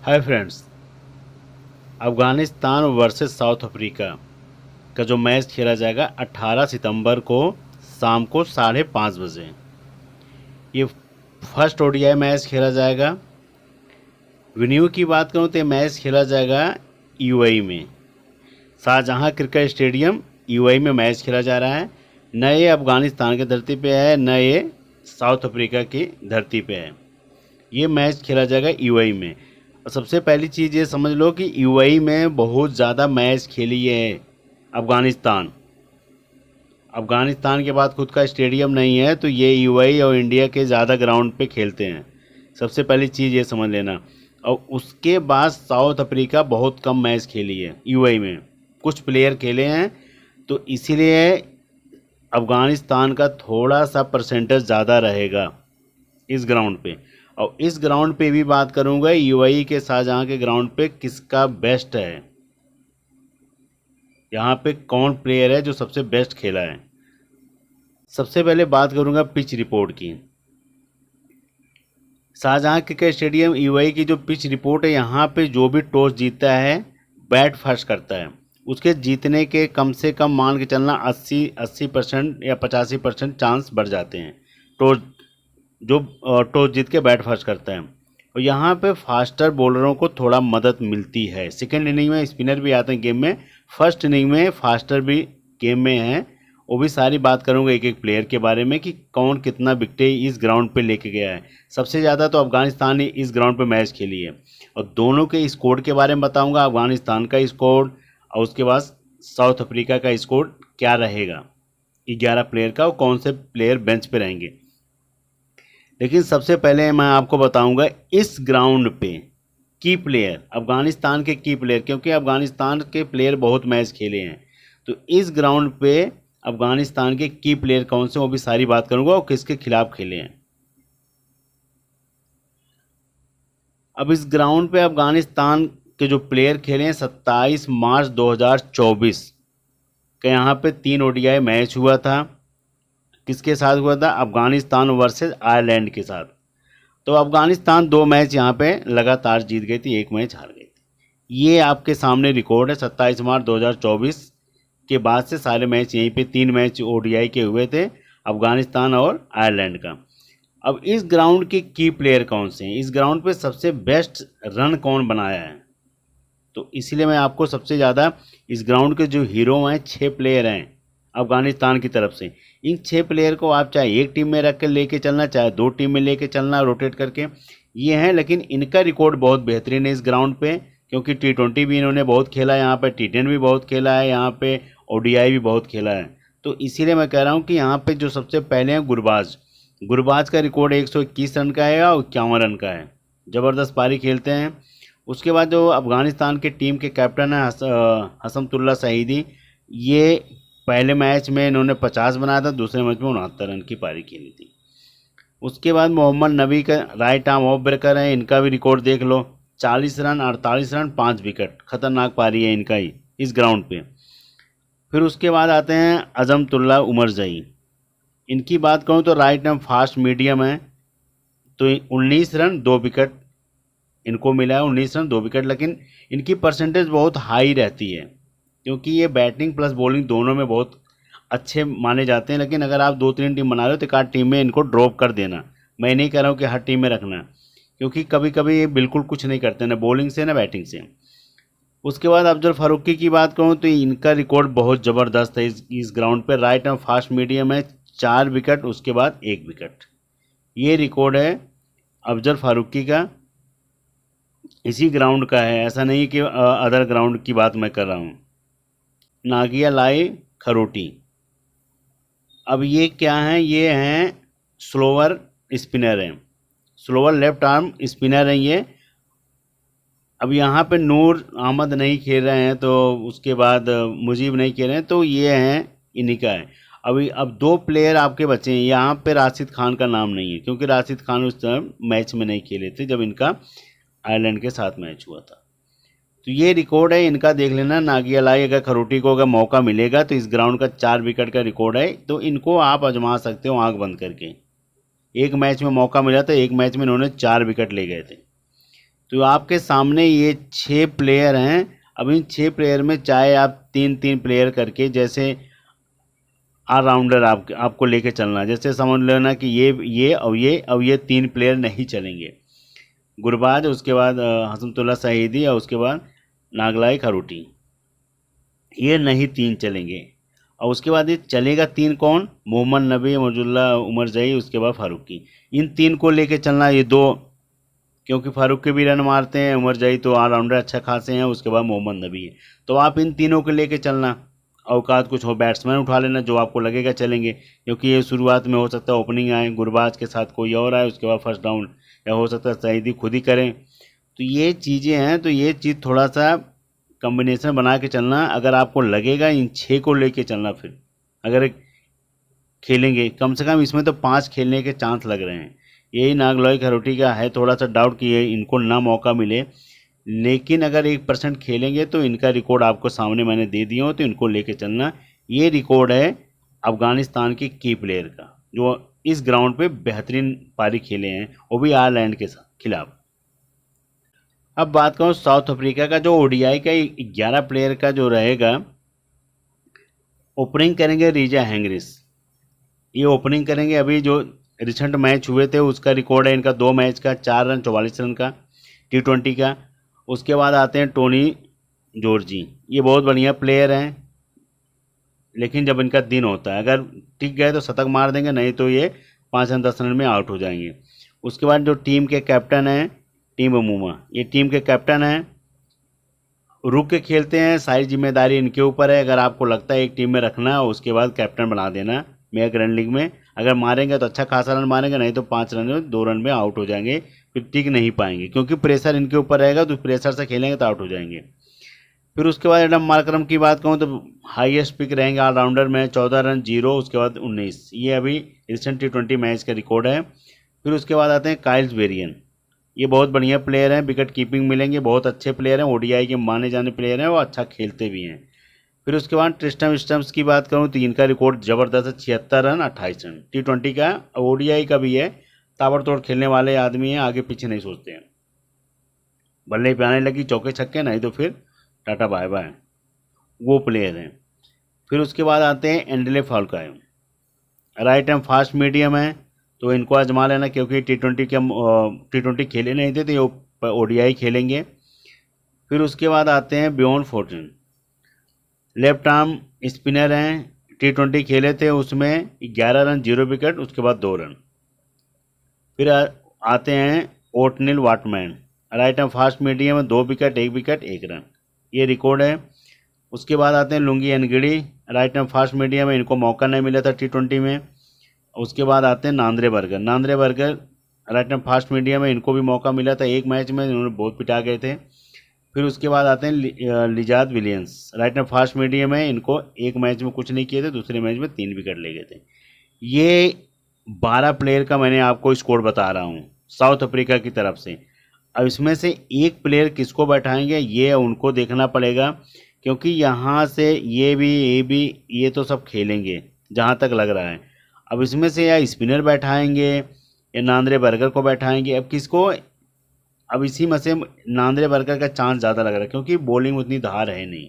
Hi friends. Afghanistan versus south Africa का जो match खेला जाएगा 18 सितंबर को शाम को 5:30 बजे। ये फर्स्ट ओडीआई मैच खेला जाएगा। वेन्यू की बात करूं तो ये मैच खेला जाएगा यूएई में, शाहजहां क्रिकेट स्टेडियम यूएई में मैच खेला जा रहा है। न ये अफ़गानिस्तान की धरती पे है, न ये साउथ अफ्रीका की धरती पे है। ये मैच खेला जाएगा यूएई में। और सबसे पहली चीज़ ये समझ लो कि यूएई में बहुत ज़्यादा मैच खेली है अफ़गानिस्तान। अफ़गानिस्तान के बाद खुद का स्टेडियम नहीं है, तो ये यूएई और इंडिया के ज़्यादा ग्राउंड पे खेलते हैं। सबसे पहली चीज़ ये समझ लेना। और उसके बाद साउथ अफ्रीका बहुत कम मैच खेली है यूएई में, कुछ प्लेयर खेले हैं, तो इसीलिए अफ़गानिस्तान का थोड़ा सा परसेंटेज ज़्यादा रहेगा इस ग्राउंड पे। और इस ग्राउंड पे भी बात करूंगा यूएई के शाहजहां के ग्राउंड पे किसका बेस्ट है, यहाँ पे कौन प्लेयर है जो सबसे बेस्ट खेला है। सबसे पहले बात करूंगा पिच रिपोर्ट की। शाहजहां क्रिकेट स्टेडियम यूएई की जो पिच रिपोर्ट है, यहाँ पे जो भी टॉस जीतता है बैट फर्स्ट करता है, उसके जीतने के कम से कम मान के चलना 80% या 85% चांस बढ़ जाते हैं। टॉस जो टॉस जीत के बैट फर्स्ट करता है। और यहाँ पे फास्टर बॉलरों को थोड़ा मदद मिलती है। सेकेंड इनिंग में स्पिनर भी आते हैं गेम में, फर्स्ट इनिंग में फास्टर भी गेम में हैं। वो भी सारी बात करूँगा एक एक प्लेयर के बारे में कि कौन कितना विकेट इस ग्राउंड पे लेके गया है। सबसे ज़्यादा तो अफगानिस्तान ने इस ग्राउंड पे मैच खेली है। और दोनों के स्कोर के बारे में बताऊँगा, अफगानिस्तान का स्कोर और उसके बाद साउथ अफ्रीका का स्कोर क्या रहेगा 11 प्लेयर का, और कौन से प्लेयर बेंच पे रहेंगे। लेकिन सबसे पहले मैं आपको बताऊंगा इस ग्राउंड पे की प्लेयर, अफगानिस्तान के की प्लेयर, क्योंकि अफगानिस्तान के प्लेयर बहुत मैच खेले हैं, तो इस ग्राउंड पे अफगानिस्तान के की प्लेयर कौन से, वो भी सारी बात करूंगा और किसके खिलाफ खेले हैं। अब इस ग्राउंड पे अफगानिस्तान के जो प्लेयर खेले हैं, 27 मार्च 2024 का यहाँ पे 3 ओडीआई मैच हुआ था। किसके साथ हुआ था? अफगानिस्तान वर्सेस आयरलैंड के साथ। तो अफगानिस्तान 2 मैच यहाँ पे लगातार जीत गई थी, 1 मैच हार गई थी। ये आपके सामने रिकॉर्ड है। 27 मार्च 2024 के बाद से सारे मैच यहीं पे 3 मैच ओडीआई के हुए थे, अफगानिस्तान और आयरलैंड का। अब इस ग्राउंड के की प्लेयर कौन से हैं, इस ग्राउंड पे सबसे बेस्ट रन कौन बनाया है, तो इसीलिए मैं आपको सबसे ज़्यादा इस ग्राउंड के जो हीरो हैं, 6 प्लेयर हैं अफगानिस्तान की तरफ से। इन 6 प्लेयर को आप चाहे एक टीम में रख कर लेके चलना, चाहे 2 टीम में लेके चलना रोटेट करके, ये हैं। लेकिन इनका रिकॉर्ड बहुत बेहतरीन है इस ग्राउंड पे, क्योंकि T20 भी इन्होंने बहुत खेला है यहाँ पे, T10 भी बहुत खेला है यहाँ पे, ओडीआई भी बहुत खेला है। तो इसीलिए मैं कह रहा हूँ कि यहाँ पे जो सबसे पहले हैं गुरबाज का रिकॉर्ड 121 रन का है और 51 रन का है। ज़बरदस्त पारी खेलते हैं। उसके बाद जो अफगानिस्तान के टीम के कैप्टन हैं हसमतुल्ला शहीदी, ये पहले मैच में इन्होंने 50 बनाया था, दूसरे मैच में 69 रन की पारी खेली थी। उसके बाद मोहम्मद नबी का राइट आर्म ऑफ ब्रेकर है, इनका भी रिकॉर्ड देख लो, 40 रन, 48 रन, 5 विकेट। खतरनाक पारी है इनका ही इस ग्राउंड पे। फिर उसके बाद आते हैं अजमतुल्ला उमरजई। इनकी बात करूँ तो राइट आर्म फास्ट मीडियम है, तो 19 रन 2 विकेट इनको मिला है, 19 रन 2 विकेट। लेकिन इनकी परसेंटेज बहुत हाई रहती है, क्योंकि ये बैटिंग प्लस बॉलिंग दोनों में बहुत अच्छे माने जाते हैं। लेकिन अगर आप 2-3 टीम बना रहे हो तो एक आध टीम में इनको ड्रॉप कर देना। मैं नहीं कह रहा हूँ कि हर टीम में रखना, क्योंकि कभी कभी ये बिल्कुल कुछ नहीं करते, ना बॉलिंग से ना बैटिंग से। उसके बाद अफजल फारूकी की बात करूँ तो इनका रिकॉर्ड बहुत ज़बरदस्त है इस ग्राउंड पर। राइट आर्म फास्ट मीडियम है, 4 विकेट, उसके बाद 1 विकेट। ये रिकॉर्ड है अफजल फारूकी का, इसी ग्राउंड का है, ऐसा नहीं कि अदर ग्राउंड की बात मैं कर रहा हूँ। नागिया लाई खरोटी, अब ये क्या हैं? ये हैं स्लोअर स्पिनर हैं, स्लोअर लेफ्ट आर्म स्पिनर हैं ये। अब यहाँ पे नूर अहमद नहीं खेल रहे हैं, तो उसके बाद मुजीब नहीं खेल रहे हैं, तो ये हैं इन्हीं का है। अभी अब 2 प्लेयर आपके बचे हैं। यहाँ पे राशिद खान का नाम नहीं है, क्योंकि राशिद खान उस टाइम मैच में नहीं खेले थे जब इनका आयरलैंड के साथ मैच हुआ था। तो ये रिकॉर्ड है इनका, देख लेना। नागिया लाई अगर खरोटी को अगर मौका मिलेगा तो इस ग्राउंड का 4 विकेट का रिकॉर्ड है, तो इनको आप आजमा सकते हो आंख बंद करके। एक मैच में मौका मिला था, एक मैच में इन्होंने 4 विकेट ले गए थे। तो आपके सामने ये 6 प्लेयर हैं। अब इन 6 प्लेयर में चाहे आप 3-3 प्लेयर करके, जैसे ऑलराउंडर आपको लेके चलना है। जैसे समझ लेना कि ये और ये 3 प्लेयर नहीं चलेंगे। गुरबाज, उसके बाद हसनतुल्ला शहीदी और उसके बाद नागलाई खरूटी, ये नहीं 3 चलेंगे। और उसके बाद ये चलेगा 3 कौन? मोहम्मद नबी, मजुल्ला, उमर जई, उसके बाद फारूकी। इन 3 को लेके चलना। ये 2, क्योंकि फारूक के भी रन मारते हैं, उमर जई तो ऑलराउंडर अच्छा खासे हैं, उसके बाद मोहम्मद नबी है। तो आप इन तीनों को लेके चलना। औकात कुछ हो, बैट्समैन उठा लेना जो आपको लगेगा चलेंगे, क्योंकि ये शुरुआत में हो सकता है ओपनिंग आए, गुरबाज के साथ कोई और आए, उसके बाद फर्स्ट डाउन, या हो सकता है शहीदी खुद ही करें। तो ये चीज़ें हैं। तो ये चीज़ थोड़ा सा कम्बिनेशन बना के चलना। अगर आपको लगेगा इन 6 को लेके चलना, फिर अगर खेलेंगे कम से कम इसमें तो 5 खेलने के चांस लग रहे हैं। यही नागलोई खरोटी का है थोड़ा सा डाउट कि ये इनको ना मौका मिले, लेकिन अगर 1% खेलेंगे तो इनका रिकॉर्ड आपको सामने मैंने दे दिया हो, तो इनको लेके चलना। ये रिकॉर्ड है अफगानिस्तान के की प्लेयर का, जो इस ग्राउंड पे बेहतरीन पारी खेले हैं, वो भी आयरलैंड के खिलाफ। अब बात करूँ साउथ अफ्रीका का, जो ओडीआई का 11 प्लेयर का जो रहेगा, ओपनिंग करेंगे रीजा हैंगरिस। ये ओपनिंग करेंगे। अभी जो रिसेंट मैच हुए थे उसका रिकॉर्ड है इनका 2 मैच का 4 रन 44 रन का, T20 का। उसके बाद आते हैं टोनी जॉर्जी। ये बहुत बढ़िया प्लेयर हैं, लेकिन जब इनका दिन होता है, अगर टिक गए तो शतक मार देंगे, नहीं तो ये 5 रन 10 रन में आउट हो जाएंगे। उसके बाद जो टीम के कैप्टन हैं टीम अमूमा, ये टीम के कैप्टन हैं, रुक के खेलते हैं, सारी जिम्मेदारी इनके ऊपर है। अगर आपको लगता है एक टीम में रखना, उसके बाद कैप्टन बना देना। मेगा ग्रैंड लीग में अगर मारेंगे तो अच्छा खासा रन मारेंगे, नहीं तो 5 रन में 2 रन में आउट हो जाएंगे, फिर टिक नहीं पाएंगे, क्योंकि प्रेशर इनके ऊपर रहेगा, तो प्रेशर से खेलेंगे तो आउट हो जाएंगे। फिर उसके बाद एडम मार्करम की बात कहूँ तो हाईएस्ट पिक रहेंगे ऑलराउंडर में, 14 रन 0, उसके बाद 19। ये अभी रिसेंट T20 मैच का रिकॉर्ड है। फिर उसके बाद आते हैं काइल्स वेरियन। ये बहुत बढ़िया प्लेयर हैं, विकेट कीपिंग मिलेंगे, बहुत अच्छे प्लेयर हैं, ओडीआई के माने जाने प्लेयर हैं, वो अच्छा खेलते भी हैं। फिर उसके बाद ट्रिस्टम स्टम्स की बात करूँ तो इनका रिकॉर्ड ज़बरदस्त है, 76 रन 28 रन, T20 का, ओडीआई का भी है। ताबड़तोड़ खेलने वाले आदमी हैं, आगे पीछे नहीं सोचते हैं। बल्ले पे आने लगी चौके छक्के, नहीं तो फिर टाटा बाय बाय, वो प्लेयर हैं। फिर उसके बाद आते हैं एंडले फाल्कायो। राइट एंड फास्ट मीडियम है, तो इनको आजमा लेना, क्योंकि T20 खेले नहीं थे, तो ये ओडीआई खेलेंगे। फिर उसके बाद आते हैं beyond Fortune. Left arm spinner हैं, T20 खेले थे, उसमें 11 रन 0 विकेट, उसके बाद 2 रन। फिर आते हैं Ottneil Baartman. Right arm fast medium में 2 विकेट 1 विकेट 1 रन, ये रिकॉर्ड है। उसके बाद आते हैं Lungi Ngidi. Right arm fast medium में, इनको मौका नहीं मिला था T20 में। उसके बाद आते हैं Nandre Burger. Right arm fast medium में, इनको भी मौका मिला था एक मैच में, इन्होंने बहुत पिटा गए थे। फिर उसके बाद आते हैं Lizaad Williams. Right arm fast medium में, इनको एक मैच में कुछ नहीं किए थे, दूसरे मैच में 3 विकेट ले गए थे। ये 12 प्लेयर का मैंने आपको स्कोर बता रहा हूँ साउथ अफ्रीका की तरफ से। अब इसमें से एक प्लेयर किसको बैठाएंगे, ये उनको देखना पड़ेगा, क्योंकि यहाँ से ये तो सब खेलेंगे जहाँ तक लग रहा है। अब इसमें से या स्पिनर बैठाएंगे या नांद्रे बर्गर को बैठाएंगे, अब किसको? अब इसी में से नांद्रे बर्गर का चांस ज़्यादा लग रहा है, क्योंकि बॉलिंग उतनी धार है नहीं।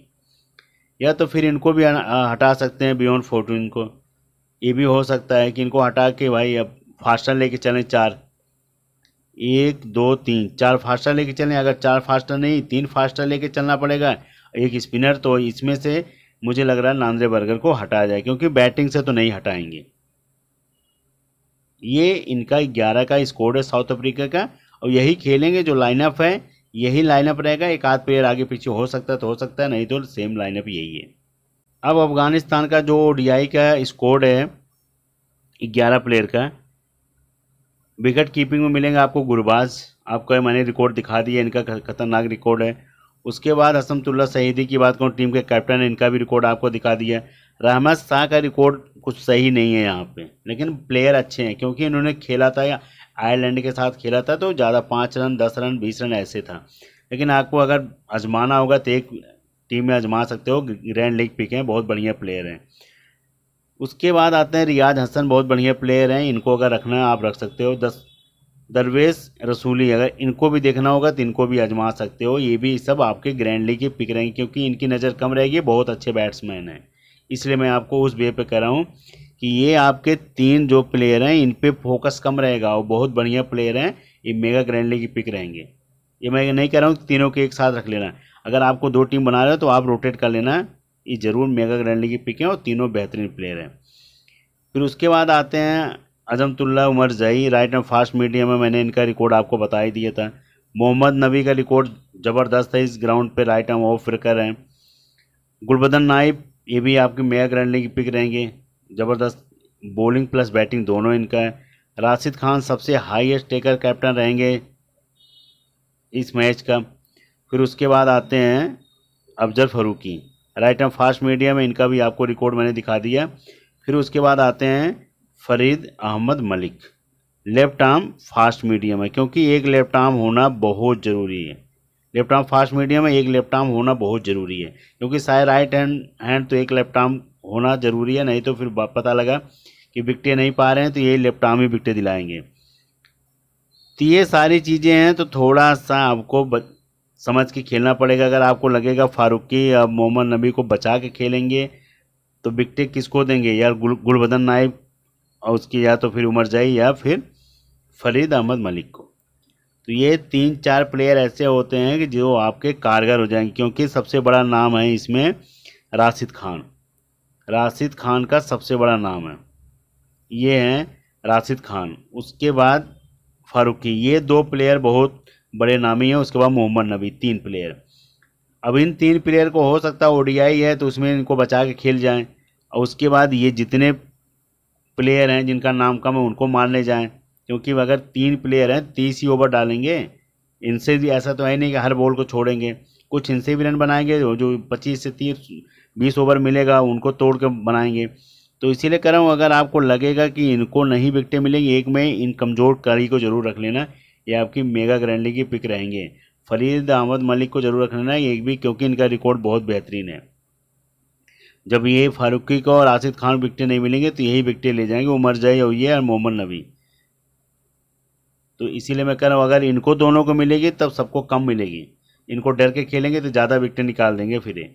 या तो फिर इनको भी हटा सकते हैं बियॉन्ड फॉर्चून को। ये भी हो सकता है कि इनको हटा के भाई अब फास्टर लेके चलें, 4 1 2 3 4 फास्टर लेके चलें। अगर 4 फास्टर नहीं 3 फास्टर लेके चलना पड़ेगा, एक स्पिनर। तो इसमें से मुझे लग रहा है नांद्रे बर्गर को हटाया जाए, क्योंकि बैटिंग से तो नहीं हटाएंगे। ये इनका 11 का स्कोर है साउथ अफ्रीका का, और यही खेलेंगे। जो लाइनअप है यही लाइनअप रहेगा, एक आध प्लेयर आगे पीछे हो सकता है तो हो सकता है, नहीं तो सेम लाइनअप यही है। अब अफगानिस्तान का जो ओडीआई का स्कोर है 11 प्लेयर का, विकेट कीपिंग में मिलेंगे आपको गुरबाज, आपको मैंने रिकॉर्ड दिखा दिया, इनका खतरनाक रिकॉर्ड है। उसके बाद हसनतुल्ला शहीदी की बात करूँ, टीम के कैप्टन है, इनका भी रिकॉर्ड आपको दिखा दिया। रहमत शाह का रिकॉर्ड कुछ सही नहीं है यहाँ पे, लेकिन प्लेयर अच्छे हैं, क्योंकि इन्होंने खेला था आयरलैंड के साथ खेला था, तो ज़्यादा 5 रन 10 रन 20 रन ऐसे था। लेकिन आपको अगर आजमाना होगा तो एक टीम में आजमा सकते हो, ग्रैंड लीग पिक हैं, बहुत बढ़िया प्लेयर हैं। उसके बाद आते हैं रियाज हसन, बहुत बढ़िया प्लेयर हैं, इनको अगर रखना है आप रख सकते हो। दरवेश रसूली, अगर इनको भी देखना होगा तो इनको भी आजमा सकते हो। ये भी सब आपके ग्रैंड लीग की पिक रहेंगे क्योंकि इनकी नज़र कम रहेगी, बहुत अच्छे बैट्समैन हैं, इसलिए मैं आपको उस वे पे कह रहा हूँ कि ये आपके 3 जो प्लेयर हैं इन पे फोकस कम रहेगा और बहुत बढ़िया प्लेयर हैं, ये मेगा ग्रैंड लीग की पिक रहेंगे। ये मैं नहीं कह रहा हूँ तीनों के एक साथ रख लेना, अगर आपको 2 टीम बना रहे हो तो आप रोटेट कर लेना, ये ज़रूर मेगा ग्रैंड लीग की पिक हैं और तीनों बेहतरीन प्लेयर हैं। फिर उसके बाद आते हैं अजमतुल्ला उमर जई, राइट एंड फास्ट मीडियम में मैंने इनका रिकॉर्ड आपको बता ही दिया था। मोहम्मद नबी का रिकॉर्ड ज़बरदस्त है इस ग्राउंड पे, राइट आर्म ऑफ ब्रेकर हैं। गुलबदन नाइब, ये भी आपके मेगा ग्रैंड लीग की पिक रहेंगे, ज़बरदस्त बॉलिंग प्लस बैटिंग दोनों इनका है। राशिद खान सबसे हाईएस्ट टेकर कैप्टन रहेंगे इस मैच का। फिर उसके बाद आते हैं Afzal Farooqui, right arm fast medium में, इनका भी आपको रिकॉर्ड मैंने दिखा दिया। फिर उसके बाद आते हैं Farid Ahmed Malik, left arm fast medium है, क्योंकि एक लेफ्ट आर्म होना बहुत ज़रूरी है, लेफ्ट आर्म फास्ट मीडियम में एक लेफ्ट आर्म होना बहुत ज़रूरी है, क्योंकि शायद राइट हैंड तो एक लेफ्ट आर्म होना ज़रूरी है, नहीं तो फिर पता लगा कि विकटें नहीं पा रहे हैं तो ये लेफ्ट आर्म ही विकटें दिलाएंगे। तो ये सारी चीज़ें हैं, तो थोड़ा सा आपको समझ के खेलना पड़ेगा। अगर आपको लगेगा फारूकी अब मोहम्मद नबी को बचा के खेलेंगे तो विकटें किसको देंगे यार, गुलबदन नाइब और उसकी, या तो फिर उमर जाई या फिर फरीद अहमद मलिक को। तो ये 3-4 प्लेयर ऐसे होते हैं कि जो आपके कारगर हो जाएंगे, क्योंकि सबसे बड़ा नाम है इसमें राशिद खान, राशिद खान का सबसे बड़ा नाम है, ये हैं राशिद खान। उसके बाद फारूकी, ये 2 प्लेयर बहुत बड़े नामी हैं। उसके बाद मोहम्मद नबी, 3 प्लेयर। अब इन 3 प्लेयर को हो सकता है ओडीआई है तो उसमें इनको बचा के खेल जाएं, और उसके बाद ये जितने प्लेयर हैं जिनका नाम कम है उनको मारने जाएं, क्योंकि अगर 3 प्लेयर हैं 30 ही ओवर डालेंगे, इनसे भी ऐसा तो है नहीं कि हर बॉल को छोड़ेंगे, कुछ इनसे भी रन बनाएंगे, जो 25 से 30-20 ओवर मिलेगा उनको तोड़ के बनाएंगे। तो इसीलिए कह रहा हूँ, अगर आपको लगेगा कि इनको नहीं विकटें मिलेंगी, एक में इन कमज़ोर कड़ी को जरूर रख लेना, ये आपकी मेगा ग्रैंड लीग की पिक रहेंगे। फरीद अहमद मलिक को जरूर रख लेना एक भी, क्योंकि इनका रिकॉर्ड बहुत बेहतरीन है। जब ये फारूकी को और राशिद खान विकटें नहीं मिलेंगे तो यही विकटें ले जाएंगे उमर जाई और ये और मोहम्मद नबी। तो इसीलिए मैं कह रहा हूँ, अगर इनको दोनों को मिलेगी तब सबको कम मिलेगी, इनको डर के खेलेंगे तो ज़्यादा विकटें निकाल देंगे फिर ये।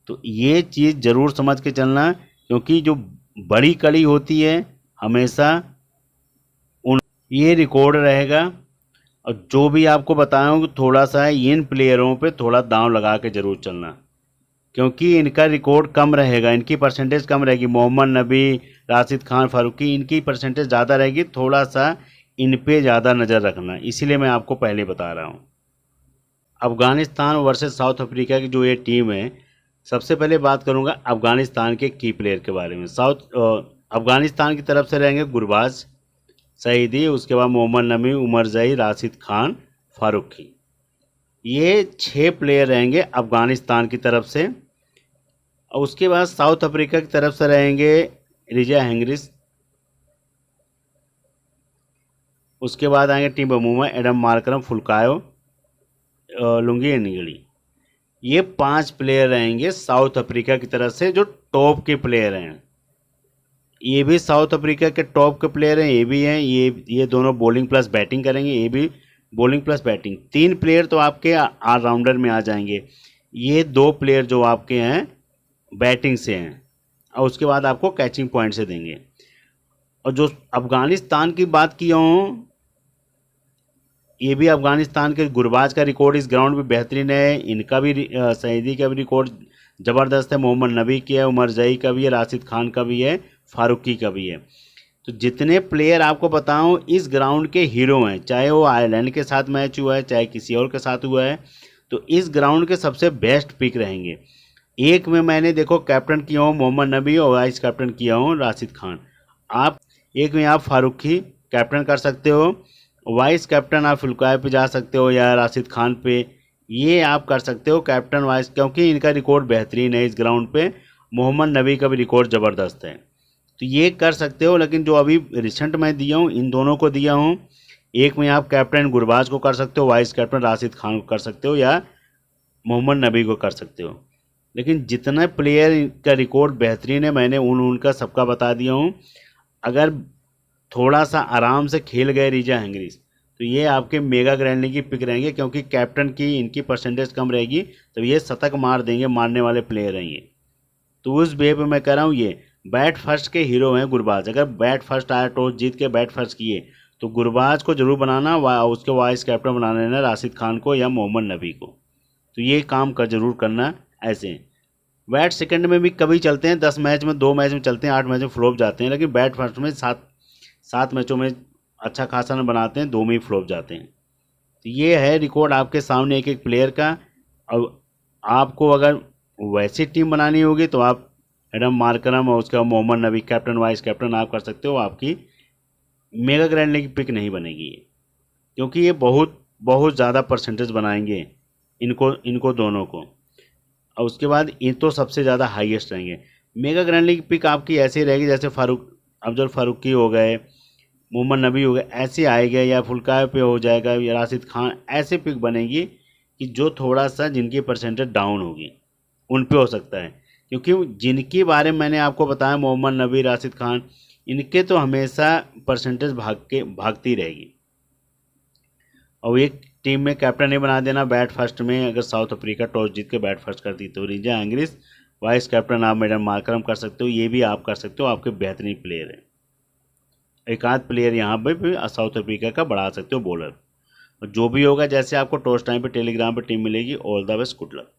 तो ये चीज़ ज़रूर समझ के चलना, क्योंकि जो बड़ी कड़ी होती है हमेशा उन ये रिकॉर्ड रहेगा। और जो भी आपको बताया हूँ कि थोड़ा सा इन प्लेयरों पे थोड़ा दांव लगा के ज़रूर चलना, क्योंकि इनका रिकॉर्ड कम रहेगा, इनकी परसेंटेज कम रहेगी। मोहम्मद नबी, राशिद खान, फारूकी, इनकी परसेंटेज ज़्यादा रहेगी, थोड़ा सा इन पे ज़्यादा नज़र रखना, इसीलिए मैं आपको पहले बता रहा हूँ। अफ़गानिस्तान वर्सेस साउथ अफ्रीका की जो ये टीम है, सबसे पहले बात करूँगा अफ़गानिस्तान के की प्लेयर के बारे में। अफ़गानिस्तान की तरफ से रहेंगे गुरबाज सईदी, उसके बाद मोहम्मद नबी, उमर जई, राशिद खान, फारूकी, ये 6 प्लेयर रहेंगे अफ़गानिस्तान की तरफ से। और उसके बाद साउथ अफ्रीका की तरफ से रहेंगे रिजा हैंगरिस, उसके बाद आएंगे Temba Bavuma, Aiden Markram, Phehlukwayo, Lungi Ngidi. ये 5 प्लेयर रहेंगे साउथ अफ्रीका की तरफ से जो टॉप के प्लेयर हैं। ये भी साउथ अफ्रीका के टॉप के प्लेयर हैं, ये भी हैं, ये दोनों बॉलिंग प्लस बैटिंग करेंगे, ये भी बॉलिंग प्लस बैटिंग। 3 प्लेयर तो आपके ऑलराउंडर में आ जाएंगे, ये 2 प्लेयर जो आपके हैं बैटिंग से हैं, और उसके बाद आपको कैचिंग पॉइंट से देंगे। और जो अफ़गानिस्तान की बात किया हूँ, ये भी अफ़गानिस्तान के गुरबाज का रिकॉर्ड इस ग्राउंड पे बेहतरीन है, इनका भी सईदी का भी रिकॉर्ड ज़बरदस्त है, मोहम्मद नबी की है, उमर जई का भी है, राशिद खान का भी है, फारूकी का भी है। तो जितने प्लेयर आपको बताऊं इस ग्राउंड के हीरो हैं, चाहे वो आयरलैंड के साथ मैच हुआ है चाहे किसी और के साथ हुआ है, तो इस ग्राउंड के सबसे बेस्ट पिक रहेंगे। एक में मैंने देखो कैप्टन किया हूँ मोहम्मद नबी और वाइस कैप्टन किया हूँ राशिद खान। आप एक में आप फारूकी कैप्टन कर सकते हो, वाइस कैप्टन आप फुल्काय पे जा सकते हो या राशिद खान पे, ये आप कर सकते हो कैप्टन वाइस, क्योंकि इनका रिकॉर्ड बेहतरीन है इस ग्राउंड पे। मोहम्मद नबी का भी रिकॉर्ड ज़बरदस्त है, तो ये कर सकते हो। लेकिन जो अभी रिसेंट मैं दिया हूँ इन दोनों को दिया हूँ, एक में आप कैप्टन गुरबाज को कर सकते हो, वाइस कैप्टन राशिद खान को कर सकते हो या मोहम्मद नबी को कर सकते हो। लेकिन जितने प्लेयर का रिकॉर्ड बेहतरीन है मैंने उनका सबका बता दिया हूँ। अगर थोड़ा सा आराम से खेल गए रिजा हैंगरिस, तो ये आपके मेगा ग्रैंड लीग की पिक रहेंगे, क्योंकि कैप्टन की इनकी परसेंटेज कम रहेगी, तो ये शतक मार देंगे, मारने वाले प्लेयर हैं ये। तो उस वे पे मैं कह रहा हूँ ये बैट फर्स्ट के हीरो हैं गुरबाज। अगर बैट फर्स्ट आया, टॉस जीत के बैट फर्स्ट किए, तो गुरबाज को जरूर बनाना, उसके वाइस कैप्टन बना लेना राशिद खान को या मोहम्मद नबी को। तो ये काम कर जरूर करना। ऐसे बैट सेकंड में भी कभी चलते हैं, 10 मैच में 2 मैच में चलते हैं, 8 मैच में फ्लॉप जाते हैं, लेकिन बैट फर्स्ट में 7 मैचों में अच्छा खासा रन बनाते हैं, 2 में ही फ्लॉप जाते हैं। तो ये है रिकॉर्ड आपके सामने एक एक प्लेयर का। अब आपको अगर वैसी टीम बनानी होगी तो आप एडम मार्करम और उसका मोहम्मद नबी कैप्टन वाइस कैप्टन आप कर सकते हो। आपकी मेगा ग्रैंड लीग पिक नहीं बनेगी ये, क्योंकि ये बहुत बहुत ज़्यादा परसेंटेज बनाएंगे इनको दोनों को। और उसके बाद ये तो सबसे ज़्यादा हाईएस्ट रहेंगे। मेगा ग्रैंड लीग पिक आपकी ऐसी रहेगी जैसे अफजल फारूकी हो गए, मोहम्मद नबी हो गए, ऐसे आएगा, या फुलकाय पे हो जाएगा, या राशिद खान, ऐसे पिक बनेगी कि जो थोड़ा सा जिनकी परसेंटेज डाउन होगी उन पे हो सकता है। क्योंकि जिनके बारे में मैंने आपको बताया, मोहम्मद नबी, राशिद खान, इनके तो हमेशा परसेंटेज भागती रहेगी। और एक टीम में कैप्टन नहीं बना देना बैट फर्स्ट में। अगर साउथ अफ्रीका टॉस जीत के बैट फर्स्ट करती तो रिजा हैंगरिस, वाइस कैप्टन आप मैडम मार्करम कर सकते हो, ये भी आप कर सकते हो, आपके बेहतरीन प्लेयर हैं। एक आध प्लेयर यहाँ पे भी साउथ अफ्रीका का बढ़ा सकते हो बॉलर। जो भी होगा, जैसे आपको टॉस टाइम पे टेलीग्राम पे टीम मिलेगी। All the best, good luck.